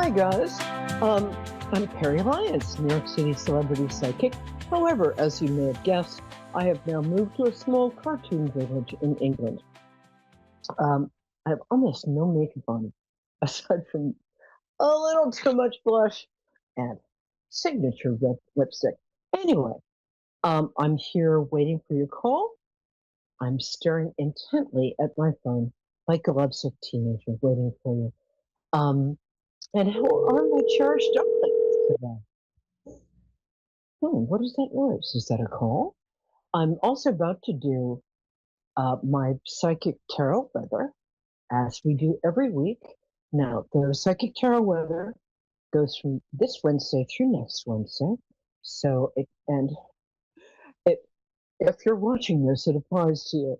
Hi, guys. Um, I'm Peri Lyons, New York City celebrity psychic. However, as you may have guessed, I have now moved to a small cartoon village in England. I have almost no makeup on, aside from a little too much blush and signature red lipstick. Anyway, I'm here waiting for your call. I'm staring intently at my phone like a lovesick teenager waiting for you. Um, and how are my cherished darlings today? What is that noise? Is that a call? I'm also about to do my psychic tarot weather, as we do every week. Now, the psychic tarot weather goes from this Wednesday through next Wednesday. So, it, if you're watching this, it applies to you.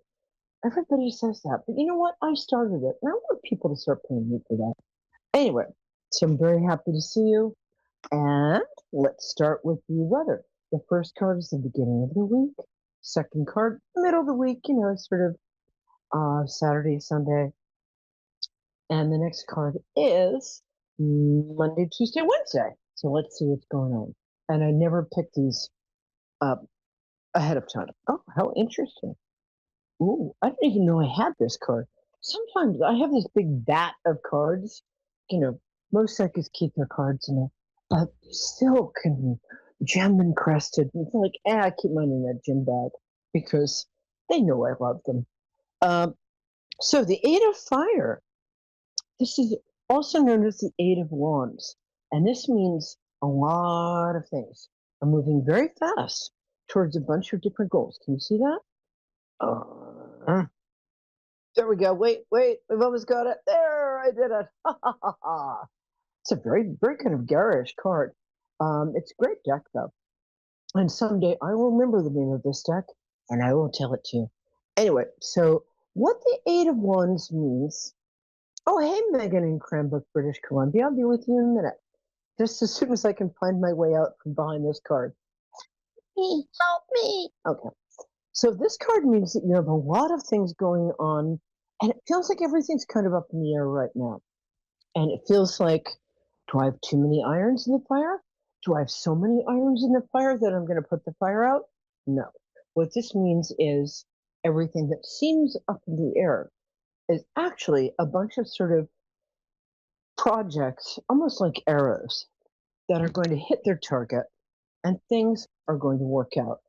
Everybody says that, but you know what? I started it, and I want people to start paying me for that. Anyway, so I'm very happy to see you. And let's start with the weather. The first card is the beginning of the week. Second card, middle of the week, sort of Saturday, Sunday. And the next card is Monday, Tuesday, Wednesday. So let's see what's going on. And I never pick these up ahead of time. Oh, how interesting. Ooh, I didn't even know I had this card. Sometimes I have this big vat of cards. Most psychics keep their cards in a silk and gem encrusted. It's like, I keep mine in that gym bag because they know I love them. So the Eight of Fire, this is also known as the Eight of Wands. And this means a lot of things are moving very fast towards a bunch of different goals. Can you see that? There we go. Wait, we've almost got it. There, I did it. It's a very, very kind of garish card. It's a great deck, though. And someday I will remember the name of this deck, and I will tell it to you. Anyway, so what the Eight of Wands means. Oh, hey, Megan in Cranbrook, British Columbia. I'll be with you in a minute. Just as soon as I can find my way out from behind this card. Help me. Okay. So this card means that you have a lot of things going on, and it feels like everything's kind of up in the air right now. And it feels like, do I have too many irons in the fire? Do I have so many irons in the fire that I'm going to put the fire out? No. What this means is everything that seems up in the air is actually a bunch of sort of projects, almost like arrows, that are going to hit their target, and things are going to work out.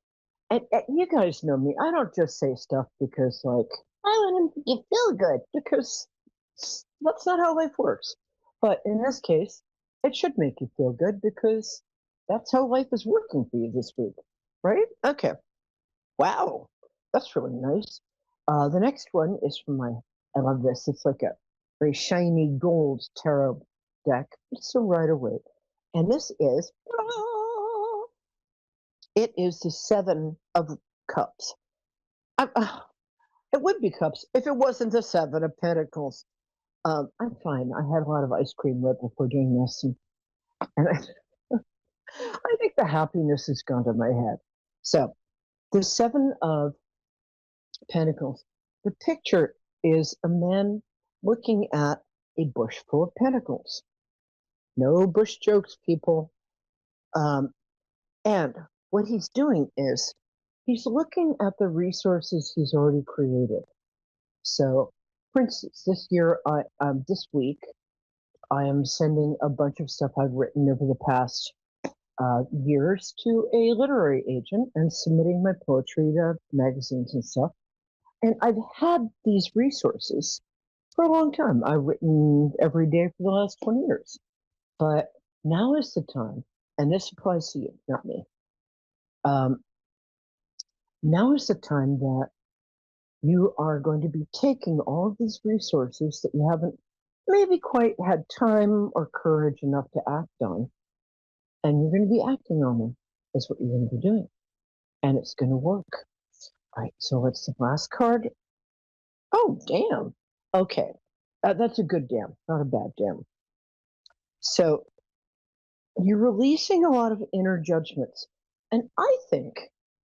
And you guys know me. I don't just say stuff because, like, I want him to feel good, because that's not how life works. But in this case, it should make you feel good because that's how life is working for you this week, right? Okay. Wow, that's really nice. The next one is from I love this. It's like a very shiny gold tarot deck. It's a Rider-Waite. And this is, it is the Seven of Cups. It would be cups if it wasn't the Seven of Pentacles. I'm fine. I had a lot of ice cream right before doing this, and I think the happiness has gone to my head. So, the Seven of Pentacles. The picture is a man looking at a bush full of pentacles. No bush jokes, people. And what he's doing is he's looking at the resources he's already created. So, for instance, this week, I am sending a bunch of stuff I've written over the past years to a literary agent and submitting my poetry to magazines and stuff. And I've had these resources for a long time. I've written every day for the last 20 years. But now is the time, and this applies to you, not me. Now is the time that you are going to be taking all of these resources that you haven't maybe quite had time or courage enough to act on, and you're going to be acting on them. Is what you're going to be doing. And it's going to work. All right, so what's the last card? Oh, damn. Okay. That's a good damn, not a bad damn. So you're releasing a lot of inner judgments. And I think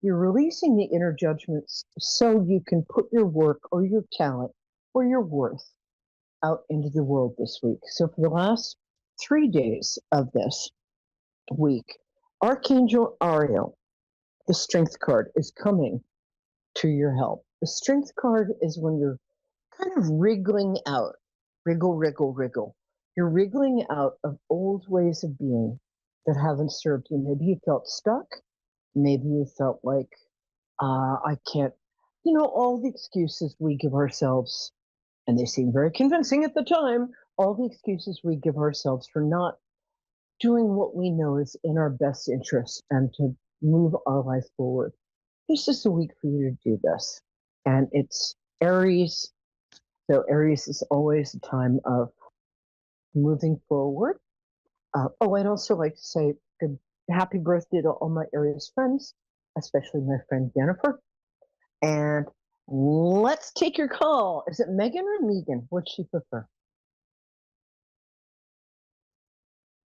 you're releasing the inner judgments so you can put your work or your talent or your worth out into the world this week. So for the last 3 days of this week, Archangel Ariel, the strength card, is coming to your help. The strength card is when you're kind of wriggling out, wriggle, wriggle, wriggle. You're wriggling out of old ways of being that haven't served you. Maybe you felt stuck. Maybe you felt like, I can't, all the excuses we give ourselves, and they seem very convincing at the time, all the excuses we give ourselves for not doing what we know is in our best interest and to move our life forward. This is a week for you to do this. And it's Aries. So Aries is always a time of moving forward. I'd also like to say good happy birthday to all my Aries friends, especially my friend Jennifer. And let's take your call. Is it Megan or Megan? What'd she prefer?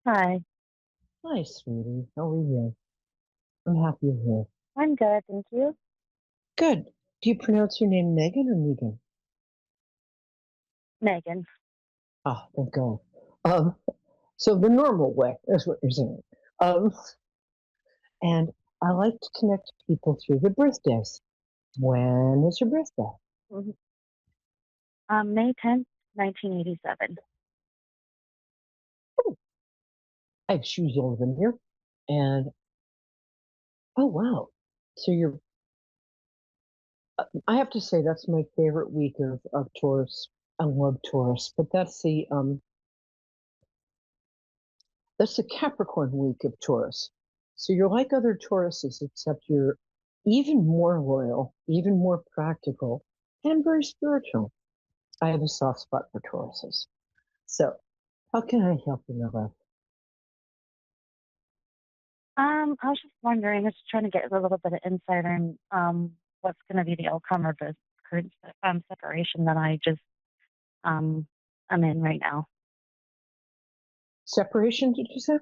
Hi, Hi, sweetie. How are you? I'm happy you're here. I'm good, thank you. Good. Do you pronounce your name Megan or Megan? Megan. Oh, thank God. Um, so the normal way is what you're saying. Um, and I like to connect people through their birthdays. When is your birthday? Mhm. May 10th, 1987. Oh, I have shoes older than here. And oh wow. So you're I have to say that's my favorite week of Taurus. I love Taurus, but that's the Capricorn week of Taurus. So you're like other Tauruses, except you're even more loyal, even more practical, and very spiritual. I have a soft spot for Tauruses. So how can I help you, my love? I was just wondering, I was trying to get a little bit of insight on what's going to be the outcome of this current separation that I just I'm in right now. Separation, did you say?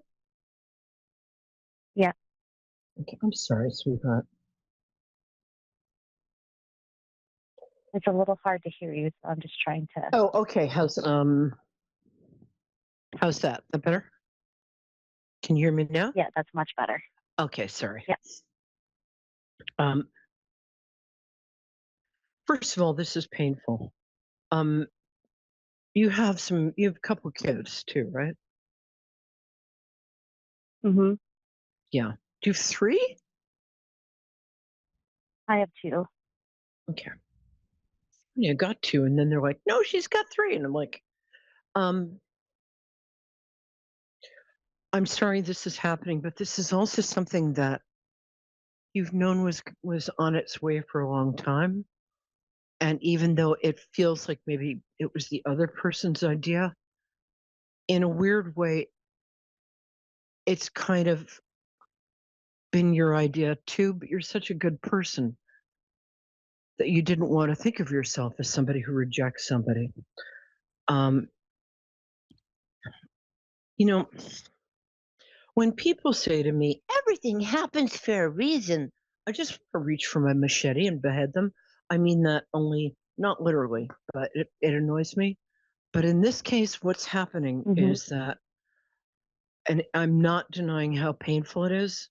Yeah, Okay, I'm sorry, sweetheart. it's a little hard to hear you, so I'm just trying to. Oh, okay. How's that? That better? Can you hear me now? Yeah, that's much better. Okay, sorry. Yeah. Um, first of all, this is painful. Um, you have a couple kids too, right? Mhm. Yeah. Do you have three? I have two. Okay. Yeah, got two. And then they're like, no, she's got three. And I'm like, um, I'm sorry this is happening, but this is also something that you've known was on its way for a long time. And even though it feels like maybe it was the other person's idea, in a weird way, it's kind of been your idea too, but you're such a good person that you didn't want to think of yourself as somebody who rejects somebody. Um, you know, when people say to me, everything happens for a reason, I just want to reach for my machete and behead them. I mean that only, not literally, but it annoys me. But in this case, what's happening Mhm. is that, and I'm not denying how painful it is.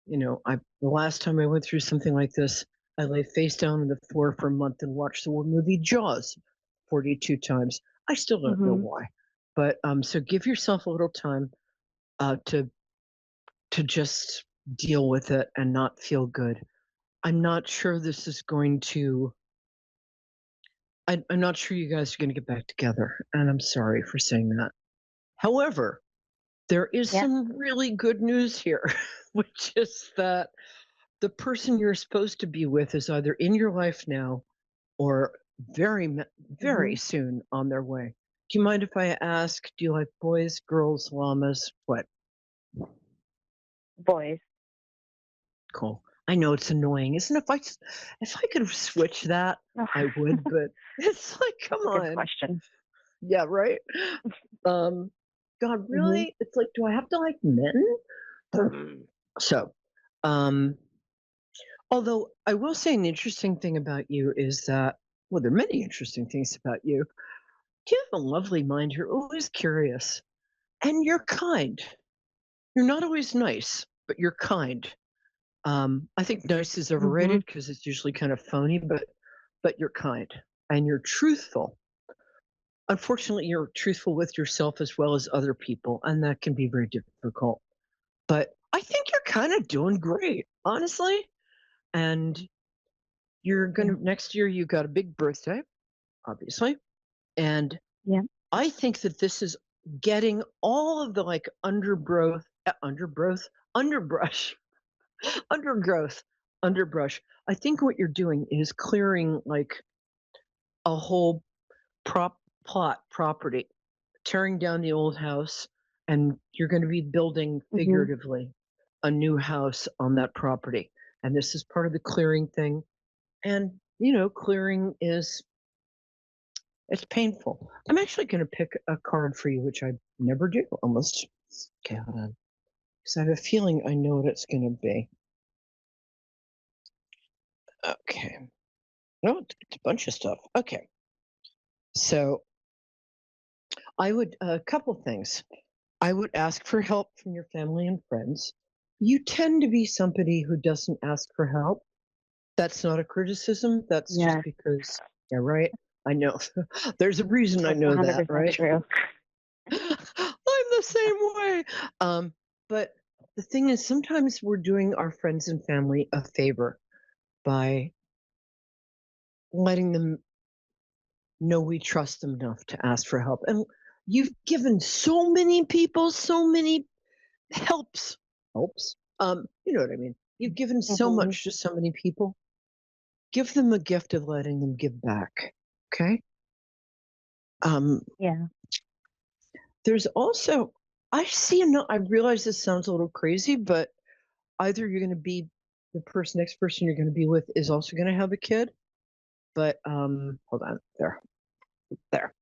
The last time I went through something like this, I lay face down on the floor for a month and watched the movie Jaws 42 times. I still don't know Mhm. why. But so give yourself a little time uh, to to just deal with it and not feel good. I'm not sure this is going to. I'm not sure you guys are going to get back together, and I'm sorry for saying that. However, there is Yeah. some really good news here, which is that the person you're supposed to be with is either in your life now or very Mhm. soon on their way. Do you mind if I ask, do you like boys, girls, llamas? What? Boys. Cool. I know it's annoying, isn't it? If I could switch that, I would, but it's like, come Good on. question. Yeah, right? Um, God, Mhm. really? It's like, do I have to like men? So, um, although I will say an interesting thing about you is that, well, there are many interesting things about you. You have a lovely mind. You're always curious. and you're kind. You're not always nice, but you're kind. I think nice is Mhm. overrated because it's usually kind of phony, but you're kind and you're truthful. Unfortunately, you're truthful with yourself as well as other people, and that can be very difficult. But I think you're kind of doing great, honestly. And you're Yeah. gonna next year you got a big birthday, obviously. And Yeah. I think that this is getting all of the like underbrush, undergrowth, underbrush. I think what you're doing is clearing like a whole plot property, tearing down the old house, and you're going to be building Mhm. figuratively a new house on that property. And this is part of the clearing thing. And clearing is it's painful. I'm actually going to pick a card for you, which I never do almost. Okay, hold on. Because I have a feeling I know what it's going to be. Okay. No, it's a bunch of stuff. Okay. So I would, a couple things. I would ask for help from your family and friends. You tend to be somebody who doesn't ask for help. That's not a criticism. That's just Yeah. because, yeah, right. I know. There's a reason I That's know that, 100% right? true. I'm the same way. But the thing is, sometimes we're doing our friends and family a favor by letting them know we trust them enough to ask for help. And you've given so many people so many helps. You know what I mean? You've given so Mhm. much to so many people. Give them a gift of letting them give back. Okay. Um, Yeah. there's also I see enough. I realize this sounds a little crazy, but either you're going to be next person you're going to be with is also going to have a kid. But hold on, there.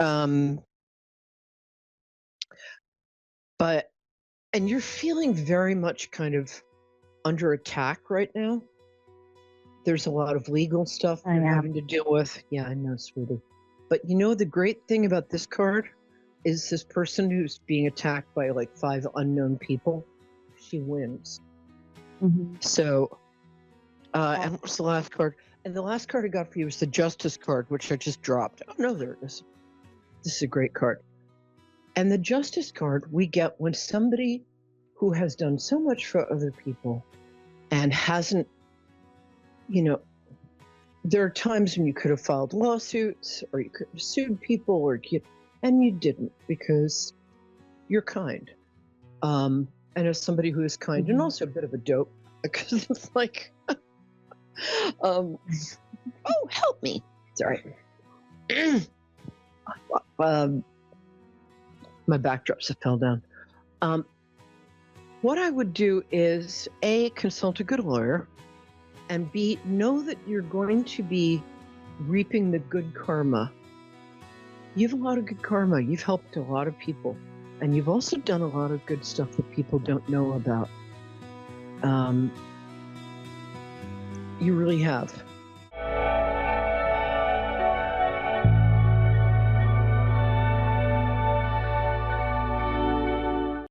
Um, but and you're feeling very much kind of under attack right now. There's a lot of legal stuff I you're am. having to deal with. Yeah, I know, sweetie. But the great thing about this card is this person who's being attacked by like 5 unknown people, she wins. Mhm. So, Oh, and what's the last card? And the last card I got for you was the Justice card, which I just dropped. Oh, no, there it is. This is a great card. And the Justice card we get when somebody who has done so much for other people and hasn't, you know, there are times when you could have filed lawsuits or you could have sued people and you didn't because you're kind. And as somebody who is kind and mhm. also a bit of a dope, because it's like, um, oh, help me. Sorry. um, my backdrops have fell down. Um, what I would do is A, consult a good lawyer, and B, know that you're going to be reaping the good karma. You have a lot of good karma. You've helped a lot of people. And you've also done a lot of good stuff that people don't know about. You really have.